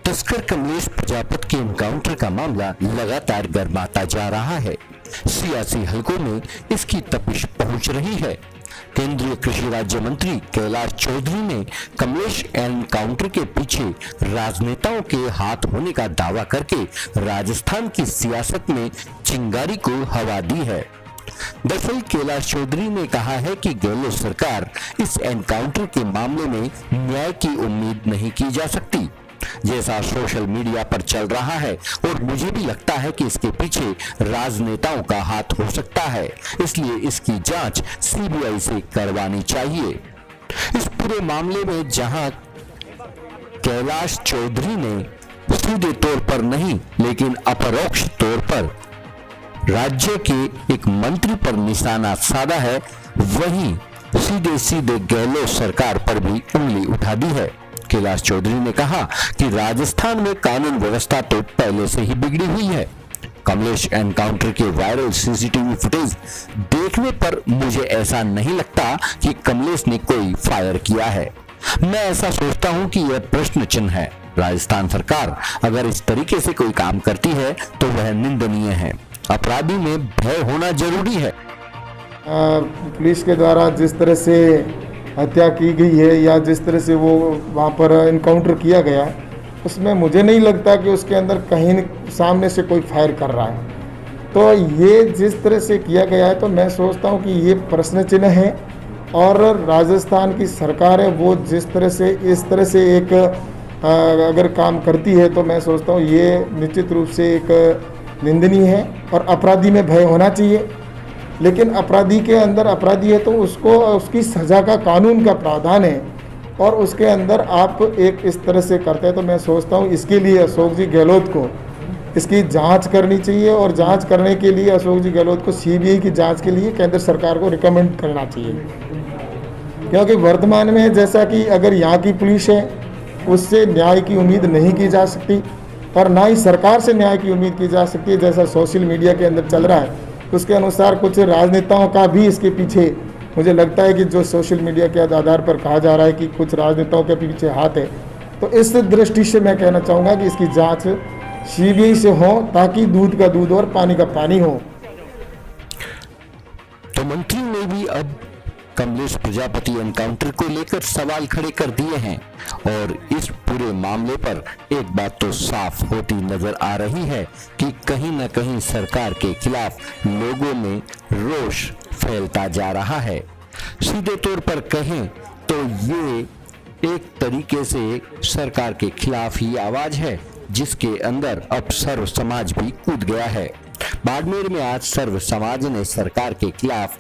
तस्कर कमलेश प्रजापति के एनकाउंटर का मामला लगातार गर्माता जा रहा है। सियासी हलकों में इसकी तपिश पहुंच रही है। केंद्रीय कृषि राज्य मंत्री कैलाश चौधरी ने कमलेश एनकाउंटर के पीछे राजनेताओं के हाथ होने का दावा करके राजस्थान की सियासत में चिंगारी को हवा दी है। दरअसल कैलाश चौधरी ने कहा है कि गहलोत सरकार इस एनकाउंटर के मामले में न्याय की उम्मीद नहीं की जा सकती, जैसा सोशल मीडिया पर चल रहा है, और मुझे भी लगता है कि इसके पीछे राजनेताओं का हाथ हो सकता है, इसलिए इसकी जांच सीबीआई से करवानी चाहिए। इस पूरे मामले में जहां कैलाश चौधरी ने सीधे तौर पर नहीं लेकिन अपरोक्ष तौर पर राज्य के एक मंत्री पर निशाना साधा है, वहीं सीधे सीधे गहलोत सरकार पर भी उंगली उठा दी है। कैलाश चौधरी ने कहा कि राजस्थान में कानून व्यवस्था तो पहले से ही बिगड़ी हुई है। कमलेश एनकाउंटर के वायरल सीसीटीवी फुटेज देखने पर मुझे ऐसा नहीं लगता कि कमलेश ने कोई फायर किया है। मैं ऐसा सोचता हूं कि यह प्रश्न चिन्ह है। राजस्थान सरकार अगर इस तरीके से कोई काम करती है तो वह निंदनीय है। अपराधी में भय होना जरूरी है। पुलिस के द्वारा जिस तरह से हत्या की गई है या जिस तरह से वो वहाँ पर इनकाउंटर किया गया, उसमें मुझे नहीं लगता कि उसके अंदर कहीं सामने से कोई फायर कर रहा है। तो ये जिस तरह से किया गया है तो मैं सोचता हूँ कि ये प्रश्न चिन्ह है, और राजस्थान की सरकार है वो जिस तरह से इस तरह से एक अगर काम करती है तो मैं सोचता हूँ ये निश्चित रूप से एक निंदनीय है और अपराधी में भय होना चाहिए। लेकिन अपराधी के अंदर अपराधी है तो उसको उसकी सज़ा का कानून का प्रावधान है, और उसके अंदर आप एक इस तरह से करते हैं तो मैं सोचता हूँ इसके लिए अशोक जी गहलोत को इसकी जांच करनी चाहिए, और जांच करने के लिए अशोक जी गहलोत को सीबीआई की जांच के लिए केंद्र सरकार को रिकमेंड करना चाहिए। क्योंकि वर्तमान में जैसा कि अगर यहाँ की पुलिस है उससे न्याय की उम्मीद नहीं की जा सकती, और ना ही सरकार से न्याय की उम्मीद की जा सकती है। जैसा सोशल मीडिया के अंदर चल रहा है उसके अनुसार कुछ राजनेताओं का भी इसके पीछे मुझे लगता है कि जो सोशल मीडिया के आधार पर कहा जा रहा है कि कुछ राजनेताओं के पीछे हाथ है, तो इस दृष्टि से मैं कहना चाहूँगा कि इसकी जांच सीबीआई से हो ताकि दूध का दूध और पानी का पानी हो। तो मंत्री ने भी अब कमलेश प्रजापति एनकाउंटर को लेकर सवाल खड़े कर दिए हैं, और इस पूरे मामले पर एक बात तो साफ होती नजर आ रही है कि कहीं न कहीं सरकार के खिलाफ लोगों में रोष फैलता जा रहा है। सीधे तौर पर कहें तो ये एक तरीके से सरकार के खिलाफ ही आवाज है, जिसके अंदर अब सर्व समाज भी कूद गया है। बाड़मेर में आज सर्व समाज ने सरकार के खिलाफ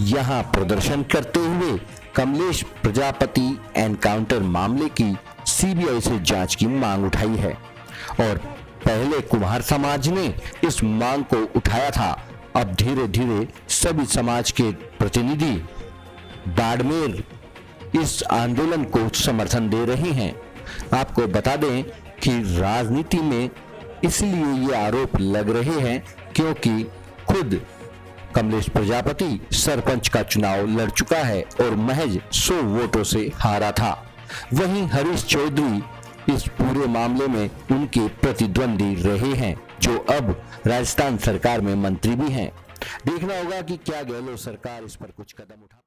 यहां प्रदर्शन करते हुए कमलेश प्रजापति एनकाउंटर मामले की सीबीआई से जांच की मांग उठाई है, और पहले कुम्हार समाज ने इस मांग को उठाया था। अब धीरे धीरे सभी समाज के प्रतिनिधि बाड़मेर इस आंदोलन को समर्थन दे रहे हैं। आपको बता दें कि राजनीति में इसलिए ये आरोप लग रहे हैं क्योंकि खुद कमलेश प्रजापति सरपंच का चुनाव लड़ चुका है और महज 100 वोटों से हारा था। वहीं हरीश चौधरी इस पूरे मामले में उनके प्रतिद्वंदी रहे हैं, जो अब राजस्थान सरकार में मंत्री भी हैं। देखना होगा कि क्या गहलोत सरकार इस पर कुछ कदम उठा